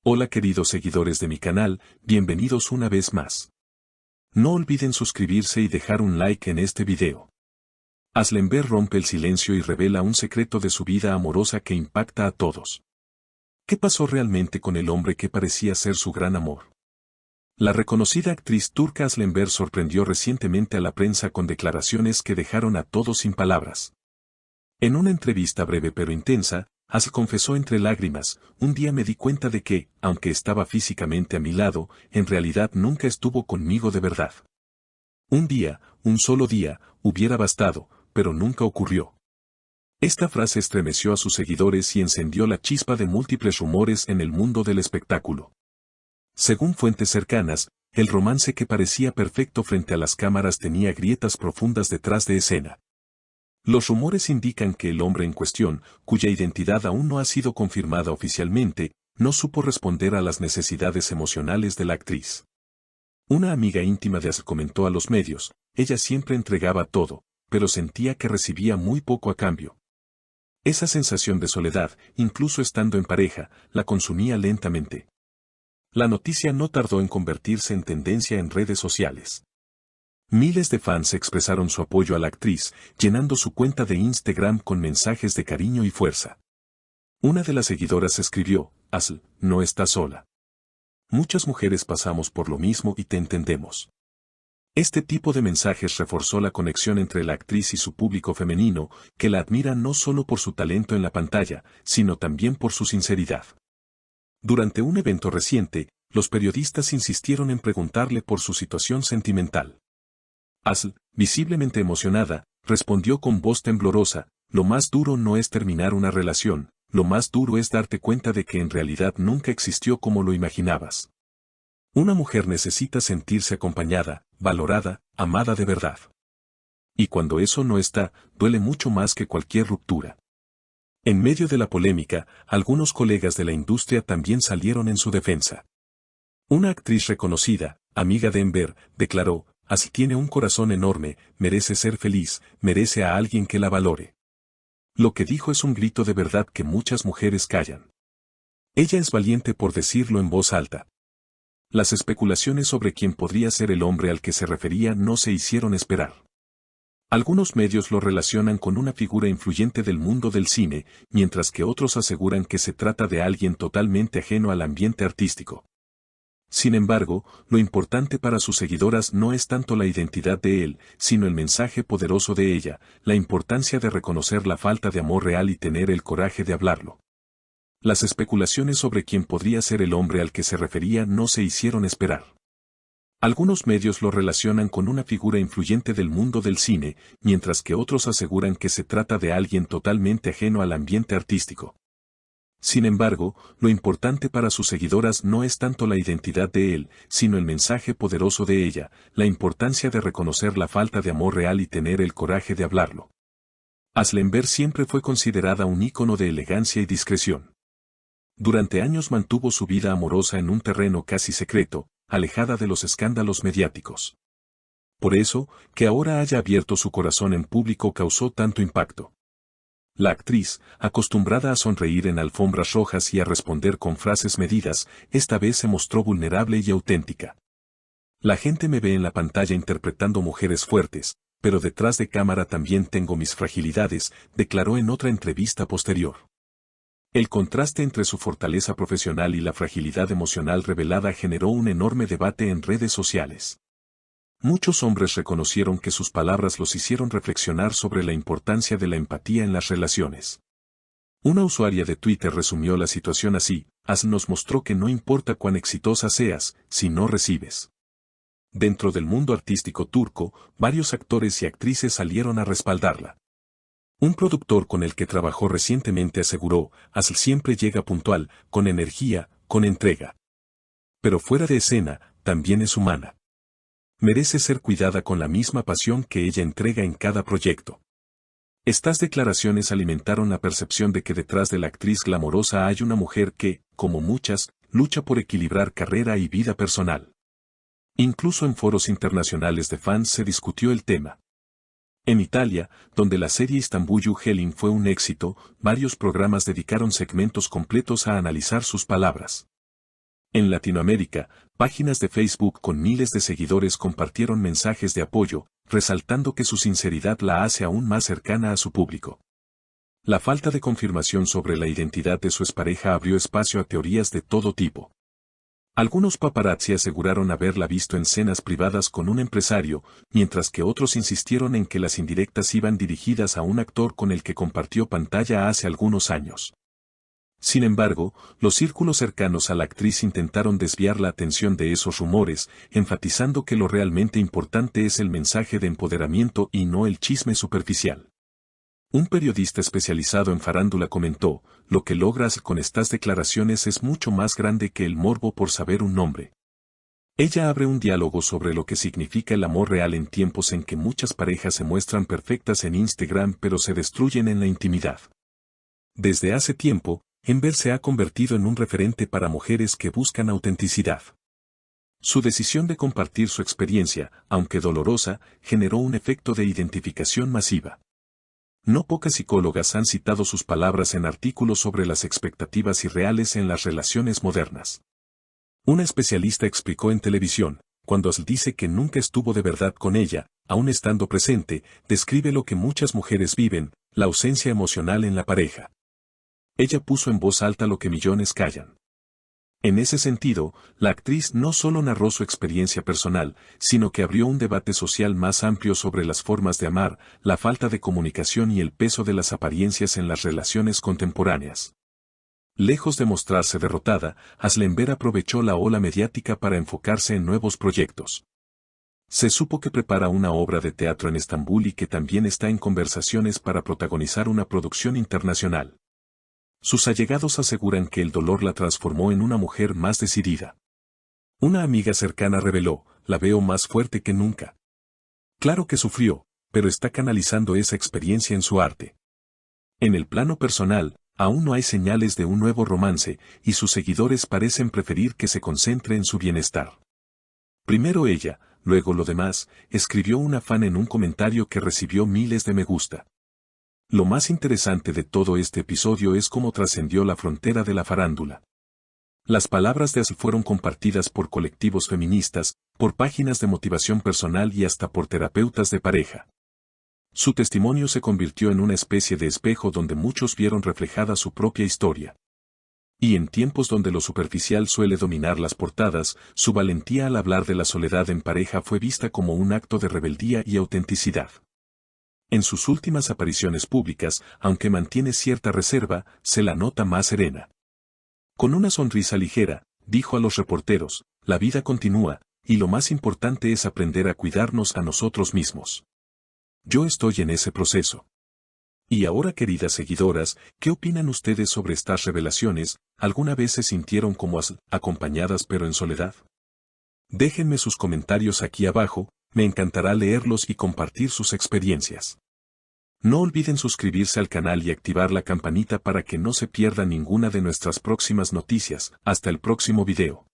Hola queridos seguidores de mi canal, bienvenidos una vez más. No olviden suscribirse y dejar un like en este video. Aslenberg rompe el silencio y revela un secreto de su vida amorosa que impacta a todos. ¿Qué pasó realmente con el hombre que parecía ser su gran amor? La reconocida actriz turca Aslenberg sorprendió recientemente a la prensa con declaraciones que dejaron a todos sin palabras. En una entrevista breve pero intensa, Asl confesó entre lágrimas: un día me di cuenta de que, aunque estaba físicamente a mi lado, en realidad nunca estuvo conmigo de verdad. Un día, un solo día, hubiera bastado, pero nunca ocurrió. Esta frase estremeció a sus seguidores y encendió la chispa de múltiples rumores en el mundo del espectáculo. Según fuentes cercanas, el romance que parecía perfecto frente a las cámaras tenía grietas profundas detrás de escena. Los rumores indican que el hombre en cuestión, cuya identidad aún no ha sido confirmada oficialmente, no supo responder a las necesidades emocionales de la actriz. Una amiga íntima de Asl comentó a los medios: ella siempre entregaba todo, pero sentía que recibía muy poco a cambio. Esa sensación de soledad, incluso estando en pareja, la consumía lentamente. La noticia no tardó en convertirse en tendencia en redes sociales. Miles de fans expresaron su apoyo a la actriz, llenando su cuenta de Instagram con mensajes de cariño y fuerza. Una de las seguidoras escribió: Asl, no estás sola. Muchas mujeres pasamos por lo mismo y te entendemos. Este tipo de mensajes reforzó la conexión entre la actriz y su público femenino, que la admira no solo por su talento en la pantalla, sino también por su sinceridad. Durante un evento reciente, los periodistas insistieron en preguntarle por su situación sentimental. Asl, visiblemente emocionada, respondió con voz temblorosa: lo más duro no es terminar una relación, lo más duro es darte cuenta de que en realidad nunca existió como lo imaginabas. Una mujer necesita sentirse acompañada, valorada, amada de verdad. Y cuando eso no está, duele mucho más que cualquier ruptura. En medio de la polémica, algunos colegas de la industria también salieron en su defensa. Una actriz reconocida, amiga de Enver, declaró: Asl tiene un corazón enorme, merece ser feliz, merece a alguien que la valore. Lo que dijo es un grito de verdad que muchas mujeres callan. Ella es valiente por decirlo en voz alta. Las especulaciones sobre quién podría ser el hombre al que se refería no se hicieron esperar. Algunos medios lo relacionan con una figura influyente del mundo del cine, mientras que otros aseguran que se trata de alguien totalmente ajeno al ambiente artístico. Sin embargo, lo importante para sus seguidoras no es tanto la identidad de él, sino el mensaje poderoso de ella, la importancia de reconocer la falta de amor real y tener el coraje de hablarlo. Las especulaciones sobre quién podría ser el hombre al que se refería no se hicieron esperar. Algunos medios lo relacionan con una figura influyente del mundo del cine, mientras que otros aseguran que se trata de alguien totalmente ajeno al ambiente artístico. Sin embargo, lo importante para sus seguidoras no es tanto la identidad de él, sino el mensaje poderoso de ella, la importancia de reconocer la falta de amor real y tener el coraje de hablarlo. Aslenberg siempre fue considerada un ícono de elegancia y discreción. Durante años mantuvo su vida amorosa en un terreno casi secreto, alejada de los escándalos mediáticos. Por eso, que ahora haya abierto su corazón en público causó tanto impacto. La actriz, acostumbrada a sonreír en alfombras rojas y a responder con frases medidas, esta vez se mostró vulnerable y auténtica. La gente me ve en la pantalla interpretando mujeres fuertes, pero detrás de cámara también tengo mis fragilidades, declaró en otra entrevista posterior. El contraste entre su fortaleza profesional y la fragilidad emocional revelada generó un enorme debate en redes sociales. Muchos hombres reconocieron que sus palabras los hicieron reflexionar sobre la importancia de la empatía en las relaciones. Una usuaria de Twitter resumió la situación así: Asl nos mostró que no importa cuán exitosa seas, si no recibes. Dentro del mundo artístico turco, varios actores y actrices salieron a respaldarla. Un productor con el que trabajó recientemente aseguró: Asl siempre llega puntual, con energía, con entrega. Pero fuera de escena, también es humana. Merece ser cuidada con la misma pasión que ella entrega en cada proyecto. Estas declaraciones alimentaron la percepción de que detrás de la actriz glamorosa hay una mujer que, como muchas, lucha por equilibrar carrera y vida personal. Incluso en foros internacionales de fans se discutió el tema. En Italia, donde la serie Istanbul Helin fue un éxito, varios programas dedicaron segmentos completos a analizar sus palabras. En Latinoamérica, páginas de Facebook con miles de seguidores compartieron mensajes de apoyo, resaltando que su sinceridad la hace aún más cercana a su público. La falta de confirmación sobre la identidad de su expareja abrió espacio a teorías de todo tipo. Algunos paparazzi aseguraron haberla visto en cenas privadas con un empresario, mientras que otros insistieron en que las indirectas iban dirigidas a un actor con el que compartió pantalla hace algunos años. Sin embargo, los círculos cercanos a la actriz intentaron desviar la atención de esos rumores, enfatizando que lo realmente importante es el mensaje de empoderamiento y no el chisme superficial. Un periodista especializado en farándula comentó, lo que logras con estas declaraciones es mucho más grande que el morbo por saber un nombre. Ella abre un diálogo sobre lo que significa el amor real en tiempos en que muchas parejas se muestran perfectas en Instagram pero se destruyen en la intimidad. Desde hace tiempo, Amber se ha convertido en un referente para mujeres que buscan autenticidad. Su decisión de compartir su experiencia, aunque dolorosa, generó un efecto de identificación masiva. No pocas psicólogas han citado sus palabras en artículos sobre las expectativas irreales en las relaciones modernas. Una especialista explicó en televisión, cuando Asl dice que nunca estuvo de verdad con ella, aún estando presente, describe lo que muchas mujeres viven, la ausencia emocional en la pareja. Ella puso en voz alta lo que millones callan. En ese sentido, la actriz no solo narró su experiencia personal, sino que abrió un debate social más amplio sobre las formas de amar, la falta de comunicación y el peso de las apariencias en las relaciones contemporáneas. Lejos de mostrarse derrotada, Aslember aprovechó la ola mediática para enfocarse en nuevos proyectos. Se supo que prepara una obra de teatro en Estambul y que también está en conversaciones para protagonizar una producción internacional. Sus allegados aseguran que el dolor la transformó en una mujer más decidida. Una amiga cercana reveló, la veo más fuerte que nunca. Claro que sufrió, pero está canalizando esa experiencia en su arte. En el plano personal, aún no hay señales de un nuevo romance, y sus seguidores parecen preferir que se concentre en su bienestar. Primero ella, luego lo demás, escribió una fan en un comentario que recibió miles de me gusta. Lo más interesante de todo este episodio es cómo trascendió la frontera de la farándula. Las palabras de Asl fueron compartidas por colectivos feministas, por páginas de motivación personal y hasta por terapeutas de pareja. Su testimonio se convirtió en una especie de espejo donde muchos vieron reflejada su propia historia. Y en tiempos donde lo superficial suele dominar las portadas, su valentía al hablar de la soledad en pareja fue vista como un acto de rebeldía y autenticidad. En sus últimas apariciones públicas, aunque mantiene cierta reserva, se la nota más serena. Con una sonrisa ligera, dijo a los reporteros, la vida continúa, y lo más importante es aprender a cuidarnos a nosotros mismos. Yo estoy en ese proceso. Y ahora, queridas seguidoras, ¿qué opinan ustedes sobre estas revelaciones? ¿Alguna vez se sintieron como Asl, acompañadas pero en soledad? Déjenme sus comentarios aquí abajo, me encantará leerlos y compartir sus experiencias. No olviden suscribirse al canal y activar la campanita para que no se pierda ninguna de nuestras próximas noticias. Hasta el próximo video.